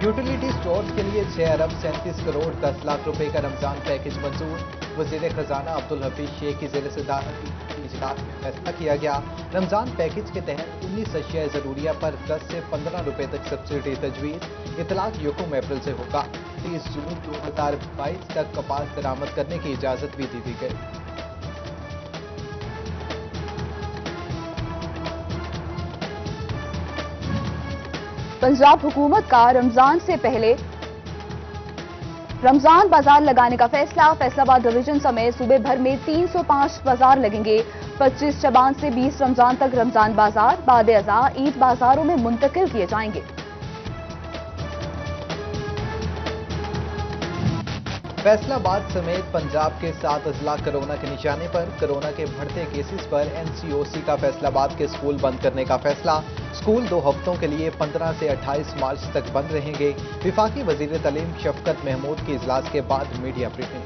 Utility stores के लिए 6 अरब 37 करोड़ 10 लाख रुपए का रमजान पैकेज मंजूर। वजीर खजाना अब्दुल हफीज शेख की ज़ेर सदारत इजलास में फैसला किया गया। रमजान पैकेज के तहत 19 अशिया ज़रूरिया पर 10 से 15 रुपए तक सब्सिडी तजवीज़। इतलाक यकम अप्रैल से होगा। 30 जून 2022 तक कपास दरामद करने की इजाज़त भी दी गई। पंजाब हुकूमत का रमजान से पहले रमजान बाजार लगाने का फैसला। फैसलाबाद डिवीजन समेत सूबे भर में 305 बाजार लगेंगे। 25 शबान से 20 रमजान तक रमजान बाजार बाद अज़ा ईद बाजारों में मुंतकिल किए जाएंगे। फैसलाबाद समेत पंजाब के 7 अजला कोरोना के निशाने पर। कोरोना के बढ़ते केसेस पर NCOC का फैसलाबाद के स्कूल बंद करने का फैसला। स्कूल 2 हफ्तों के लिए 15 से 28 मार्च तक बंद रहेंगे। विफाकी वजीर तालीम शफकत महमूद के इजलास के बाद मीडिया ब्रीफिंग।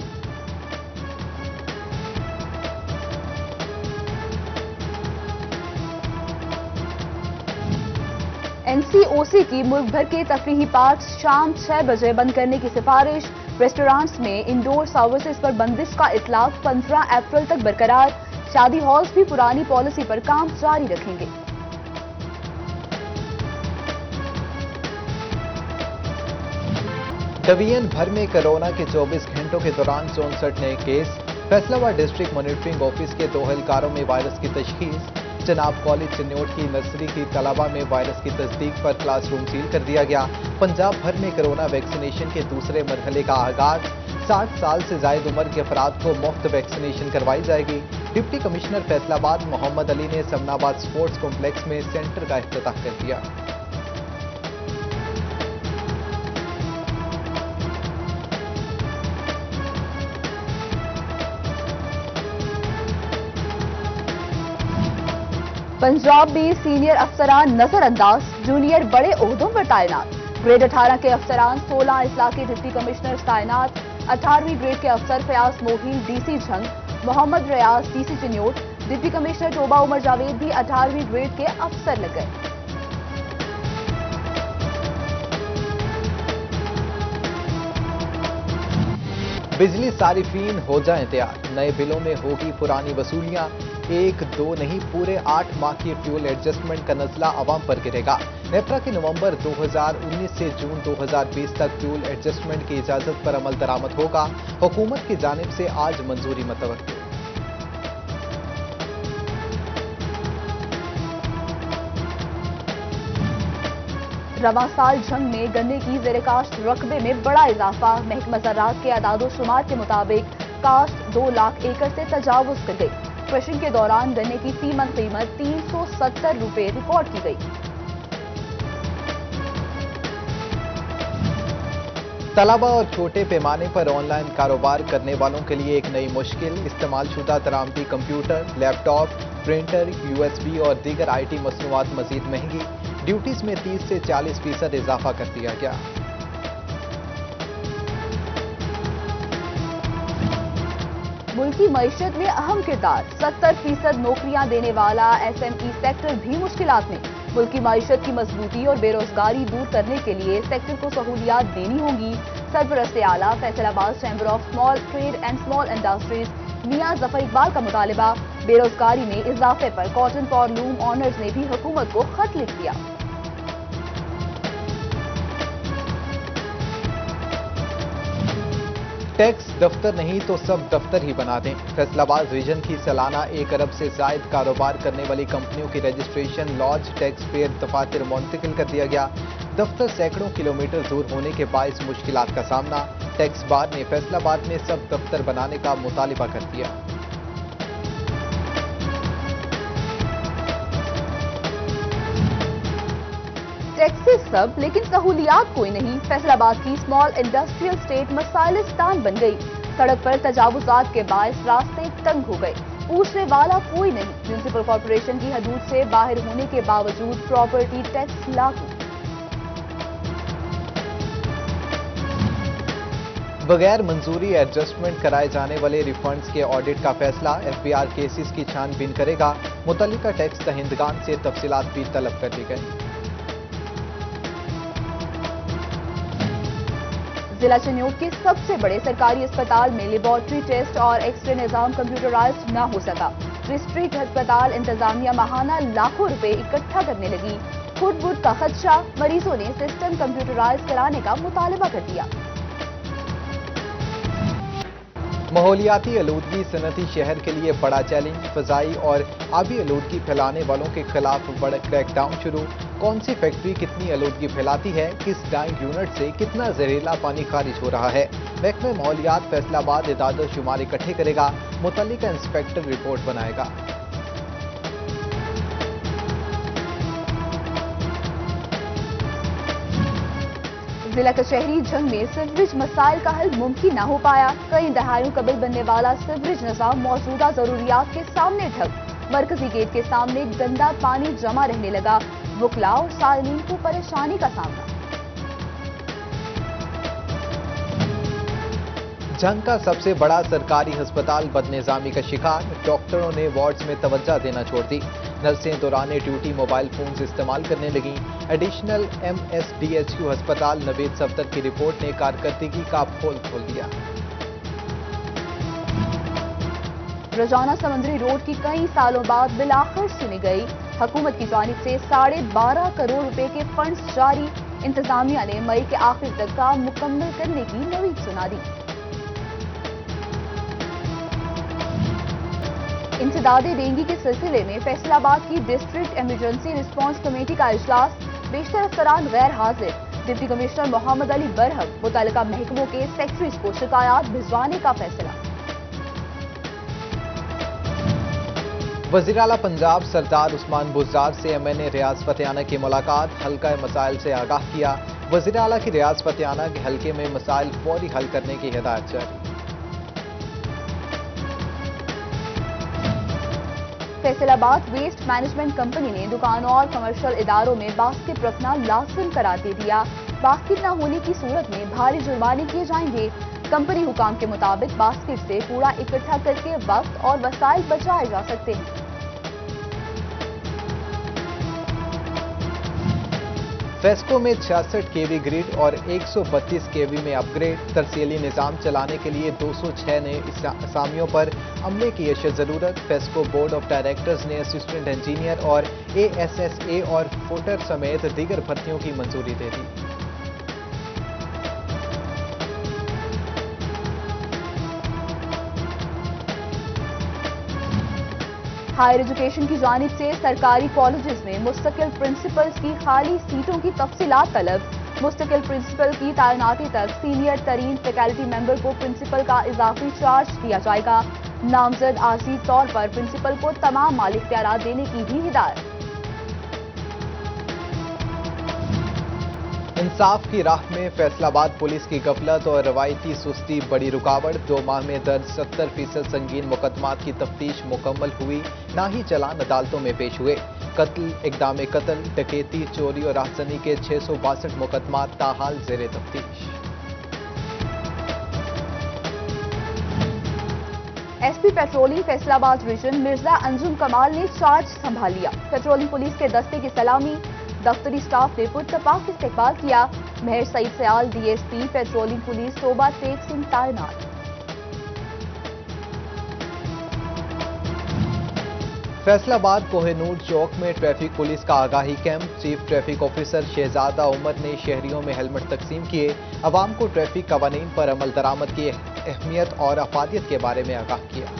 NCOC की मुल्क भर के तफरीही पार्क शाम 6 बजे बंद करने की सिफारिश। रेस्टोरेंट्स में इंडोर सर्विसेज पर बंदिश का इतलाक 15 अप्रैल तक बरकरार। शादी हॉल्स भी पुरानी पॉलिसी पर काम जारी रखेंगे। डिवीजन भर में कोरोना के 24 घंटों के दौरान 64 नए case. Faisalabad district monitoring office के 2 एहलकारों में वायरस की तशखीस। जनाब कॉलेज चिन्नौट की नर्सरी की तलबा में वायरस की तस्दीक पर क्लासरूम सील कर दिया गया। पंजाब भर में कोरोना वैक्सीनेशन के दूसरे मरहले का आगाज। 60 साल से जायद उम्र के अफराद को मुफ्त वैक्सीनेशन करवाई जाएगी। डिप्टी कमिश्नर फैसलाबाद मोहम्मद अली ने समनाबाद स्पोर्ट्स कॉम्प्लेक्स में सेंटर का इफ्तिताह कर दिया। पंजाब में सीनियर अफसरान नजरअंदाज, जूनियर बड़े ओहदों पर तैनात। ग्रेड 18 के अफसरान 16 अजला के डिप्टी कमिश्नर तैनात। 18वीं ग्रेड के अफसर Fayyaz Mohil DC Jhang, Muhammad Riaz DC Chiniot. Deputy commissioner Toba Umar Javed भी 18वीं ग्रेड के अफसर लग गए। बिजली सारिफीन हो जाएं तैयार। नए बिलों में होगी पुरानी वसूलियां। 1, 2 नहीं पूरे 8 माह की फ्यूल एडजस्टमेंट का नजला अवाम पर गिरेगा। नेपरा के नवंबर 2019 से जून 2020 तक फ्यूल एडजस्टमेंट की इजाजत पर अमल दरामद होगा। हुकूमत की जानिब से आज मंजूरी मुतवक्किल। रवां साल जंग में गन्ने की ज़ेर काश्त रकबे में बड़ा इजाफा। महकमा ज़राअत के अदादो शुमार के मुताबिक काश्त 2 लाख एकड़ से तजावुज कर गई। क्रशिंग के दौरान गन्ने की फी मन कीमत 370 रुपए रिकॉर्ड की गई। तलबा और छोटे पैमाने पर ऑनलाइन कारोबार करने वालों के लिए एक नई मुश्किल। इस्तेमालशुदा दरामदी कंप्यूटर, लैपटॉप, प्रिंटर, USB और दीगर IT मसनूआत मजीद महंगी। ड्यूटीज में 30 से 40% इजाफा कर दिया गया। मुल्की मईशत में अहम किरदार। 70% नौकरियां देने वाला SME सेक्टर भी मुश्किलात में। मुल्की मईशत की मजबूती और बेरोजगारी दूर करने के लिए सेक्टर को सहूलियात देनी होंगी। सरपरस्त आला Faisalabad chamber of small trade and small industries Mian Zafar Iqbal का मुतालबा। बेरोजगारी में इजाफे पर कॉटन फॉर लूम ऑनर्स ने भी हुकूमत को खत लिख दिया। टैक्स दफ्तर नहीं तो सब दफ्तर ही बना दें। फैसलाबाद रीजन की सालाना 1 अरब से जायद कारोबार करने वाली कंपनियों की रजिस्ट्रेशन लॉज टैक्स पेयर दफातर मुंतकिल कर दिया गया। दफ्तर सैकड़ों किलोमीटर दूर होने के बायस मुश्किलात का सामना। टैक्स बार ने फैसलाबाद में सब दफ्तर बनाने का मुतालिबा कर दिया। टैक्सेस सब लेकिन सहूलियात कोई नहीं। फैसलाबाद की स्मॉल इंडस्ट्रियल स्टेट मसाइलिस्तान बन गई। सड़क पर तजावुजात के बायस रास्ते तंग हो गए। पूछने वाला कोई नहीं। म्यूनिसिपल कॉर्पोरेशन की हदूद से बाहर होने के बावजूद प्रॉपर्टी टैक्स लागू। बगैर मंजूरी एडजस्टमेंट कराए जाने वाले रिफंड्स के ऑडिट का फैसला। FBI केसेस की छानबीन करेगा। मुतल्लिका टैक्स दहिंदगान से तफसीलात भी तलब कर दी गई। जिला चिन्योट के सबसे बड़े सरकारी अस्पताल में लेबोरेटरी टेस्ट और एक्सरे निजाम कंप्यूटराइज्ड न हो सका। डिस्ट्रिक्ट अस्पताल इंतजामिया माहाना लाखों रुपए इकट्ठा करने लगी। खुद का खदशा, मरीजों ने सिस्टम कंप्यूटराइज कराने का मुतालबा कर दिया। माहौलियाती आलूदगी सनती शहर के लिए बड़ा चैलेंज। फजाई और आबी आलूदगी फैलाने वालों के खिलाफ बड़ा क्रैकडाउन शुरू। कौन सी फैक्ट्री कितनी आलूदगी फैलाती है, किस डाइंग यूनिट से कितना जहरीला पानी खारिज हो रहा है। महकमे माहौलियात फैसलाबाद इदाद शुमार इकट्ठे करेगा, मुतल्लिका इंस्पेक्टर रिपोर्ट बनाएगा। जिला कचहरी जंग में सीवरेज मसाइल का हल मुमकिन न हो पाया। कई दहाइयों कबल बनने वाला सीवरेज निजाम मौजूदा जरूरियात के सामने ठप। मरकजी गेट के सामने गंदा पानी जमा रहने लगा। वुकला और सालमीन को परेशानी का सामना। जंग का सबसे बड़ा सरकारी अस्पताल बदनिजामी का शिकार। डॉक्टरों ने वार्ड्स में तवज्जो देना छोड़ दी। नर्सें दौरान ड्यूटी मोबाइल फोन्स इस्तेमाल करने लगीं। एडिशनल MSDHQ अस्पताल नवेद सफदर की रिपोर्ट ने कारकर्दगी का पोल खोल दिया। रोजाना समंदरी रोड की कई सालों बाद बिलाखिर सुनी गई। हुकूमत की जानिब से 12.5 करोड़ रुपए के फंड्स जारी। इंतजामिया ने मई के आखिर तक काम मुकम्मल करने की नवीद सुना दी। इंसदादे डेंगू के सिलसिले में फैसलाबाद की डिस्ट्रिक्ट इमरजेंसी रिस्पांस कमेटी का इजलास। बेशतर अफसरान गैर हाजिर। डिप्टी कमिश्नर मोहम्मद अली बरहम मुतल्लिका महकमों के सेक्रेटरीज को शिकायत भिजवाने का फैसला। वज़ीर आला पंजाब सरदार उस्मान बुज़दार से MNA रियाज फतेहाना की मुलाकात। हल्का मसाइल से आगाह किया। वज़ीर आला की रियाज फतेहाना के हल्के में मसाइल फौरी हल करने की हिदायत जारी। फैसलाबाद वेस्ट मैनेजमेंट कंपनी ने दुकानों और कमर्शियल इदारों में बास्केट रखना लाजिम करार दे दिया। बास्केट न होने की सूरत में भारी जुर्माने किए जाएंगे। कंपनी हुकाम के मुताबिक बास्केट से कूड़ा इकट्ठा करके वक्त और वसाइल बचाए जा सकते हैं। फेस्को में 66 kV ग्रिड और 132 kV में अपग्रेड। तरसीली निजाम चलाने के लिए 206 नए असामियों पर अमले की अशद जरूरत। फेस्को बोर्ड ऑफ डायरेक्टर्स ने असिस्टेंट इंजीनियर और ASSA और फुटर समेत दीगर भर्तियों की मंजूरी दे दी। हायर एजुकेशन की जानिब से सरकारी कॉलेजेस में मुस्तकिल प्रिंसिपल्स की खाली सीटों की तफसीलात तलब। मुस्तकिल प्रिंसिपल की तैनाती तक सीनियर तरीन फैकल्टी मेंबर को प्रिंसिपल का इजाफी चार्ज दिया जाएगा। नामजद आर्जी तौर पर प्रिंसिपल को तमाम माली इख्तियारात देने की भी हिदायत। इंसाफ की राह में फैसलाबाद पुलिस की गफलत और रवायती सुस्ती बड़ी रुकावट। 2 माह में दर्ज 70% संगीन मुकदमात की तफ्तीश मुकम्मल हुई, ना ही चालान अदालतों में पेश हुए। कत्ल, इक़दाम कत्ल, डकैती, चोरी और राहजनी के 662 मुकदमात ताहाल ज़ेरे तफ्तीश। SP patrolling Faisalabad region Mirza Anjum Kamal ने चार्ज संभाल लिया। पेट्रोलिंग पुलिस के दस्ते की सलामी। दफ्तरी स्टाफ ने पुरतपाक इस्तकबाल किया। Mehar Saeed Sial DSP patrolling police Toba Tek Singh तैनात। फैसलाबाद कोहिनूर चौक में ट्रैफिक पुलिस का आगाही कैंप। चीफ ट्रैफिक ऑफिसर शहजादा उमर ने शहरियों में हेलमेट तकसीम किए। अवाम को ट्रैफिक कवानीन पर अमल दरामद की अहमियत और अफादियत के बारे में आगाह किया।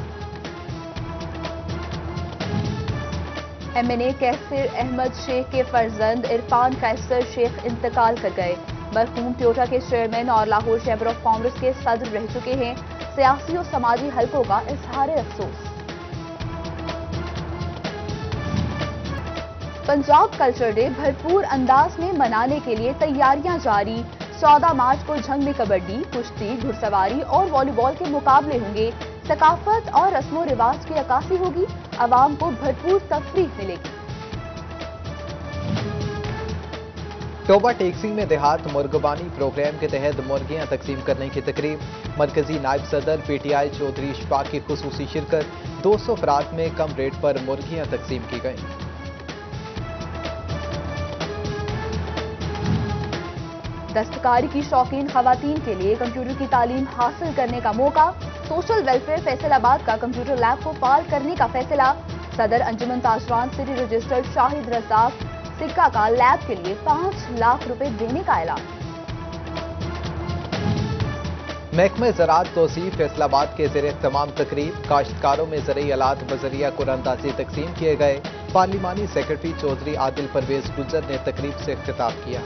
MNA कैसर अहमद शेख के फर्जंद इरफान कैसर शेख इंतकाल कर गए। मरहूम टोयोटा के चेयरमैन और लाहौर चैम्बर ऑफ कॉमर्स के सदर रह चुके हैं। सियासी और समाजी हलकों का इजहार अफसोस। पंजाब कल्चर डे भरपूर अंदाज में मनाने के लिए तैयारियां जारी। 14 मार्च को झंग में कबड्डी, कुश्ती, घुड़सवारी और वॉलीबॉल के मुकाबले होंगे। सकाफत और रस्मो रिवाज की अक्कासी होगी। अवाम को भरपूर तफरीह मिलेगी। टोबा टेक्सिंग में देहात मुर्गबानी प्रोग्राम के तहत मुर्गियां तकसीम करने की तकरीब। मरकजी नायब सदर PTI चौधरी इशफाक की खुसूसी शिरकत। 200 अफराद में कम रेट पर मुर्गियां तकसीम की गईं। دستکاری کی شوقین خواتین کے لیے کمپیوٹر کی تعلیم حاصل کرنے کا موقع، سوشل ویلفیئر فیصل آباد کا کمپیوٹر لیب کو فعال کرنے کا فیصلہ، صدر انجمن تاجران سٹی رجسٹرڈ شاہد رزاق سکہ کا لیب کے لیے 5 لاکھ روپے دینے کا اعلان۔ محکمہ زراعت توسیع فیصل آباد کے زیر اہتمام تقریب، کاشتکاروں میں زرعی آلات بذریعہ قرآن تقسیم کیے گئے۔ پارلیمانی سیکرٹری چودھری عادل پرویز گجر نے تقریب سے خطاب کیا۔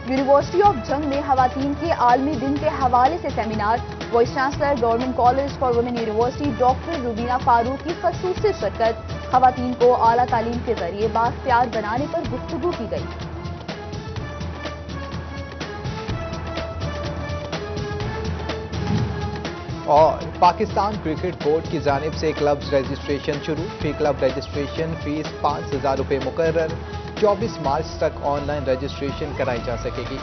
یونیورسٹی آف جنگ میں خواتین کے عالمی دن کے حوالے سے seminar, vice chancellor government college for women university doctor Rubina Farooq کی خصوصی شرکت، خواتین کو اعلیٰ تعلیم کے ذریعے بااختیار بنانے پر گفتگو کی گئی۔ اور پاکستان کرکٹ بورڈ کی جانب سے کلبز رجسٹریشن شروع، فی کلب رجسٹریشن فیس 5,000 روپے مقرر، 24 مارچ تک آن لائن رجسٹریشن کرائی جا سکے گی۔